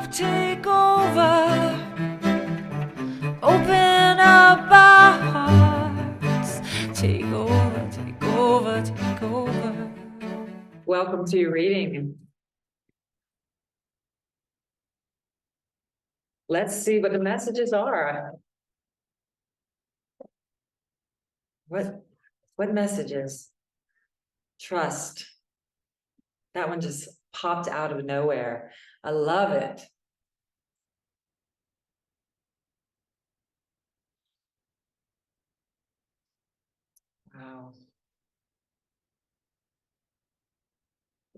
love take over. Open up our hearts. Take over, take over, take over. Welcome to your reading. Let's see what the messages are. What messages? Trust. That one just popped out of nowhere. I love it. Wow.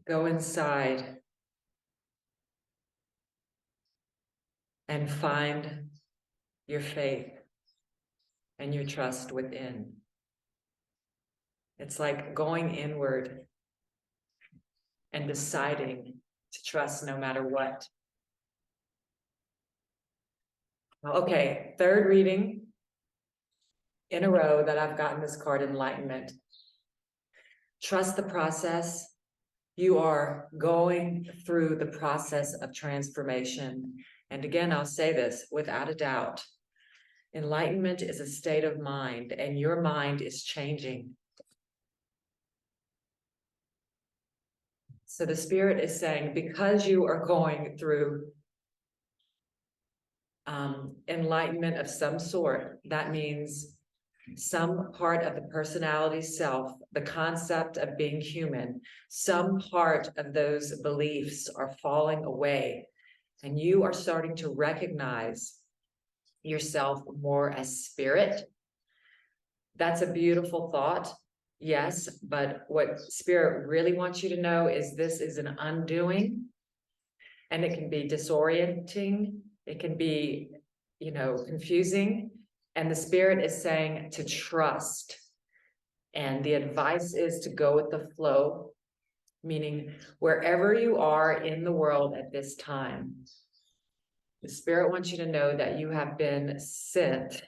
Go inside and find your faith and your trust within. It's like going inward and deciding to trust no matter what. Okay, third reading in a row that I've gotten this card, Enlightenment. Trust the process. You are going through the process of transformation. And again, I'll say this without a doubt. Enlightenment is a state of mind, and your mind is changing. So the Spirit is saying, because you are going through enlightenment of some sort, that means some part of the personality self, the concept of being human, some part of those beliefs are falling away, and you are starting to recognize yourself more as spirit. That's a beautiful thought, yes, but what Spirit really wants you to know is this is an undoing, and it can be disorienting, it can be, confusing, and the Spirit is saying to trust. And the advice is to go with the flow, meaning wherever you are in the world at this time, the Spirit wants you to know that you have been sent.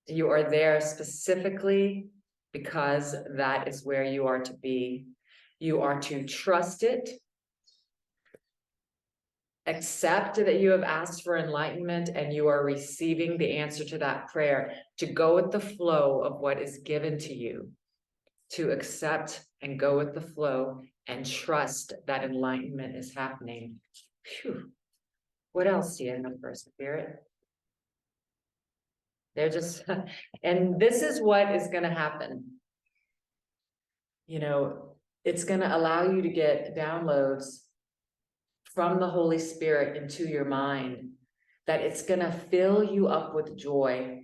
You are there specifically because that is where you are to be. You are to trust it, accept that you have asked for enlightenment and you are receiving the answer to that prayer, to go with the flow of what is given to you, to accept and go with the flow and trust that enlightenment is happening. Phew. What else do you have for Spirit? They're just, and this is what is going to happen. It's going to allow you to get downloads from the Holy Spirit into your mind, that it's going to fill you up with joy.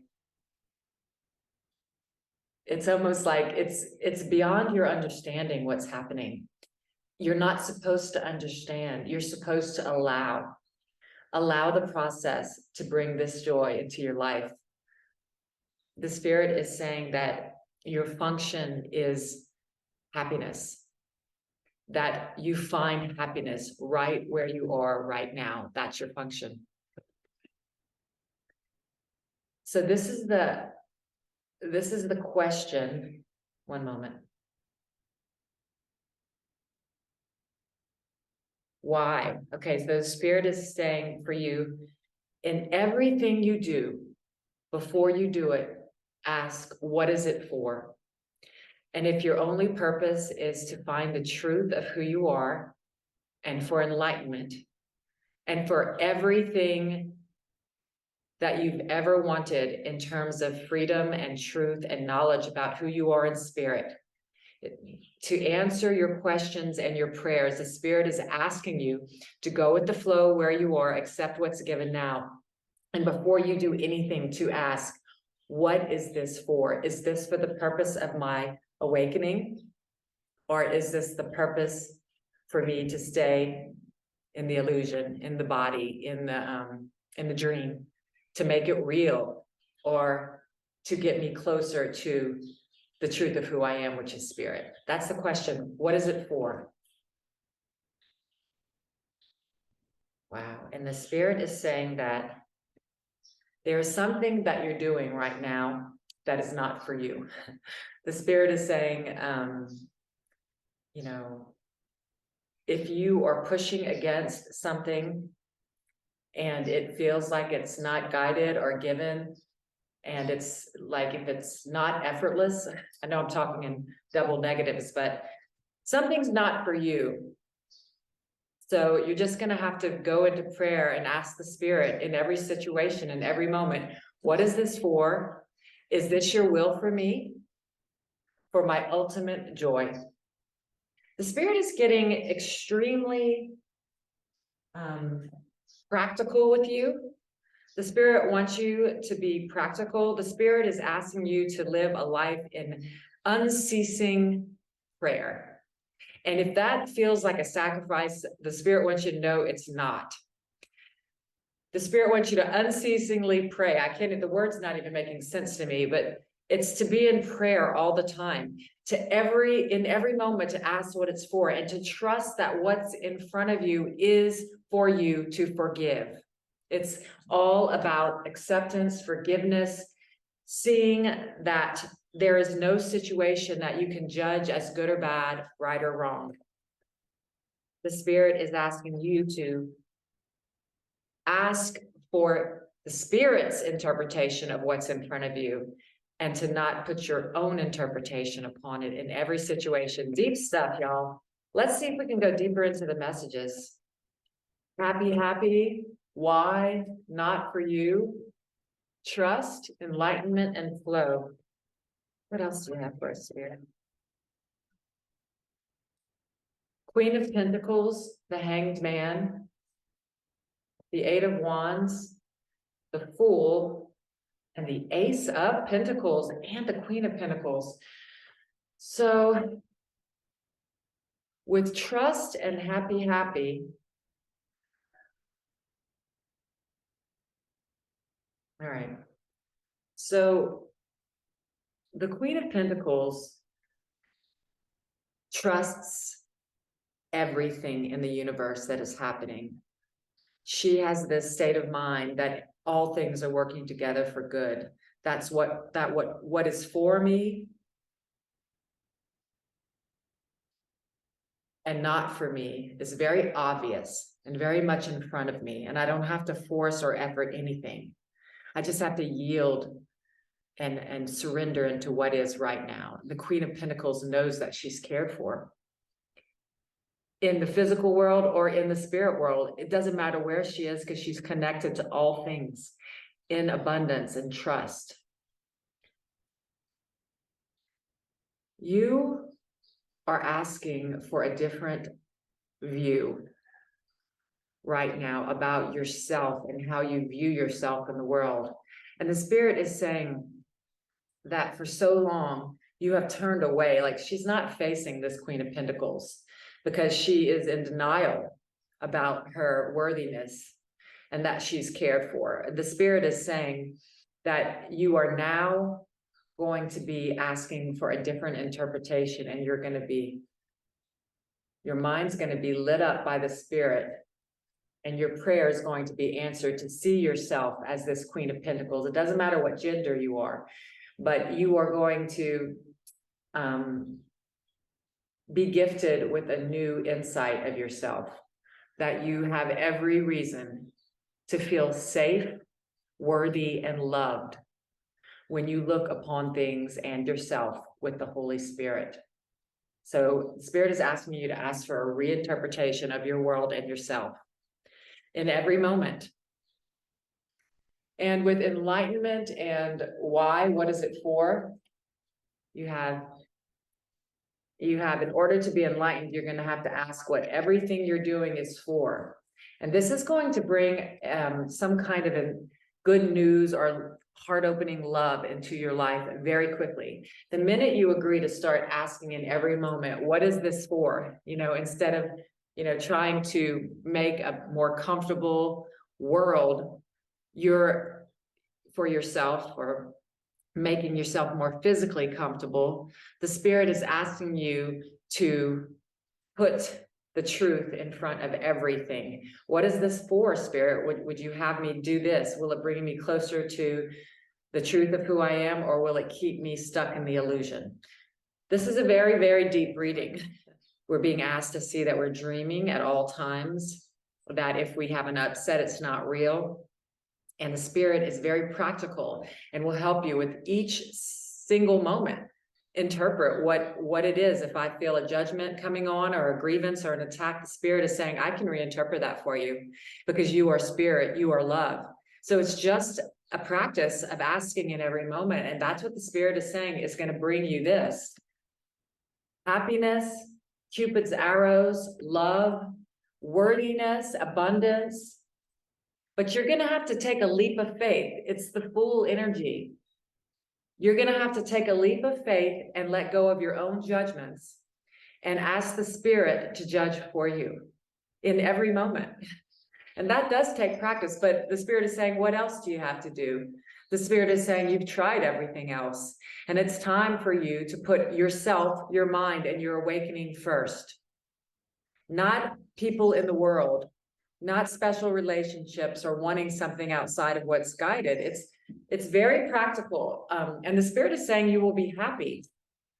It's almost like it's beyond your understanding what's happening. You're not supposed to understand. You're supposed to allow the process to bring this joy into your life. The Spirit is saying that your function is happiness, that you find happiness right where you are right now. That's your function. So this is the question. One moment. Why? Okay, so the Spirit is saying for you, in everything you do, before you do it, ask, what is it for? And if your only purpose is to find the truth of who you are and for enlightenment and for everything that you've ever wanted in terms of freedom and truth and knowledge about who you are in spirit, to answer your questions and your prayers, the Spirit is asking you to go with the flow where you are, accept what's given now. And before you do anything, to ask, what is this for? Is this for the purpose of my awakening? Or is this the purpose for me to stay in the illusion, in the body, in the dream, to make it real, or to get me closer to the truth of who I am, which is spirit? That's the question. What is it for? Wow. And the Spirit is saying that there is something that you're doing right now that is not for you. The Spirit is saying, if you are pushing against something and it feels like it's not guided or given, and it's like if it's not effortless, I know I'm talking in double negatives, but something's not for you. So you're just going to have to go into prayer and ask the Spirit in every situation, in every moment, what is this for? Is this your will for me? For my ultimate joy. The Spirit is getting extremely practical with you. The Spirit wants you to be practical. The Spirit is asking you to live a life in unceasing prayer. And if that feels like a sacrifice, the Spirit wants you to know it's not. The Spirit wants you to unceasingly pray. The word's not even making sense to me, but it's to be in prayer all the time, in every moment to ask what it's for, and to trust that what's in front of you is for you to forgive. It's all about acceptance, forgiveness, seeing that there is no situation that you can judge as good or bad, right or wrong. The Spirit is asking you to ask for the Spirit's interpretation of what's in front of you, and to not put your own interpretation upon it in every situation. Deep stuff, y'all. Let's see if we can go deeper into the messages. Happy, happy. Why? Not for you. Trust, enlightenment, and flow. What else do you have for us here? Queen of Pentacles, the Hanged Man, the Eight of Wands, the Fool, and the Ace of Pentacles, and the Queen of Pentacles. So with trust and happy, happy, all right. So the Queen of Pentacles trusts everything in the universe that is happening. She has this state of mind that all things are working together for good. That's what is for me and not for me is very obvious and very much in front of me. And I don't have to force or effort anything. I just have to yield and surrender into what is right now. The Queen of Pentacles knows that she's cared for. In the physical world or in the spirit world, it doesn't matter where she is, because she's connected to all things in abundance and trust. You are asking for a different view right now about yourself and how you view yourself in the world. And the Spirit is saying that for so long you have turned away. Like, she's not facing this Queen of Pentacles because she is in denial about her worthiness and that she's cared for. The Spirit is saying that you are now going to be asking for a different interpretation, and your mind's going to be lit up by the Spirit, and your prayer is going to be answered to see yourself as this Queen of Pentacles. It doesn't matter what gender you are, but you are going to be gifted with a new insight of yourself, that you have every reason to feel safe, worthy, and loved when you look upon things and yourself with the Holy Spirit. So the Spirit is asking you to ask for a reinterpretation of your world and yourself in every moment. And with enlightenment and why, what is it for? You have, in order to be enlightened, you're going to have to ask what everything you're doing is for. And this is going to bring some kind of a good news or heart-opening love into your life very quickly. The minute you agree to start asking in every moment, what is this for? Instead of, trying to make a more comfortable world for yourself, or making yourself more physically comfortable, the Spirit is asking you to put the truth in front of everything. What is this for, Spirit? Would you have me do this? Will it bring me closer to the truth of who I am, or will it keep me stuck in the illusion? This is a very, very deep reading. We're being asked to see that we're dreaming at all times. that if we have an upset, it's not real. And the spirit is very practical and will help you with each single moment. Interpret what it is. If I feel a judgment coming on or a grievance or an attack, the spirit is saying, I can reinterpret that for you because you are spirit, you are love. So it's just a practice of asking in every moment. And that's what the spirit is saying is going to bring you this. Happiness, Cupid's arrows, love, worthiness, abundance. But you're going to have to take a leap of faith. It's the Fool energy. You're going to have to take a leap of faith and let go of your own judgments and ask the spirit to judge for you in every moment. And that does take practice, but the spirit is saying, what else do you have to do? The spirit is saying, you've tried everything else. And it's time for you to put yourself, your mind, and your awakening first. Not people in the world, not special relationships or wanting something outside of what's guided. It's very practical. And the spirit is saying you will be happy.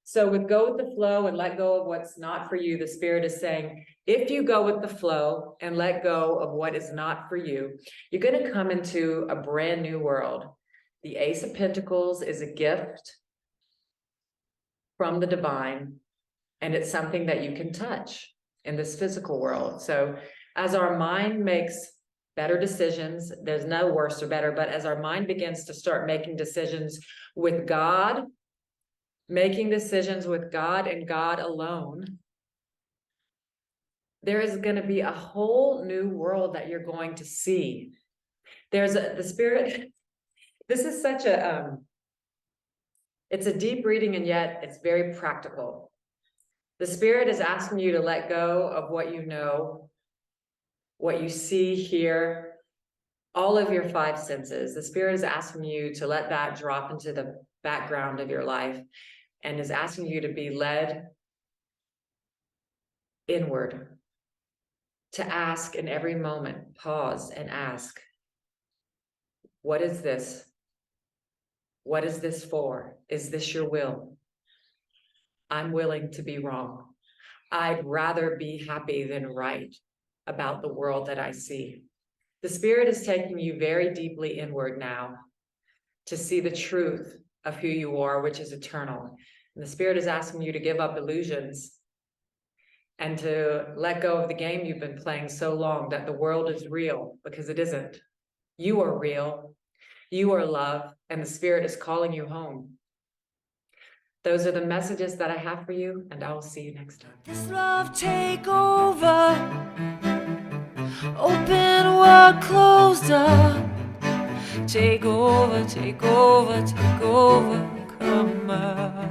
So with go with the flow and let go of what's not for you, the spirit is saying, if you go with the flow and let go of what is not for you, you're going to come into a brand new world. The Ace of Pentacles is a gift from the divine, and it's something that you can touch in this physical world. So as our mind makes better decisions, there's no worse or better, but as our mind begins to start making decisions with God, making decisions with God and God alone, there is going to be a whole new world that you're going to see. The spirit, this is such a, it's a deep reading, and yet it's very practical. The spirit is asking you to let go of what you know, what you see, hear, all of your five senses. The spirit is asking you to let that drop into the background of your life and is asking you to be led inward, to ask in every moment, pause and ask, what is this? What is this for? Is this your will? I'm willing to be wrong. I'd rather be happy than right about the world that I see. The spirit is taking you very deeply inward now to see the truth of who you are, which is eternal. And the spirit is asking you to give up illusions and to let go of the game you've been playing so long, that the world is real, because it isn't. You are real. You are love, and the spirit is calling you home. Those are the messages that I have for you, and I will see you next time. This love take over, open what closed up. Take over, take over, take over, come on.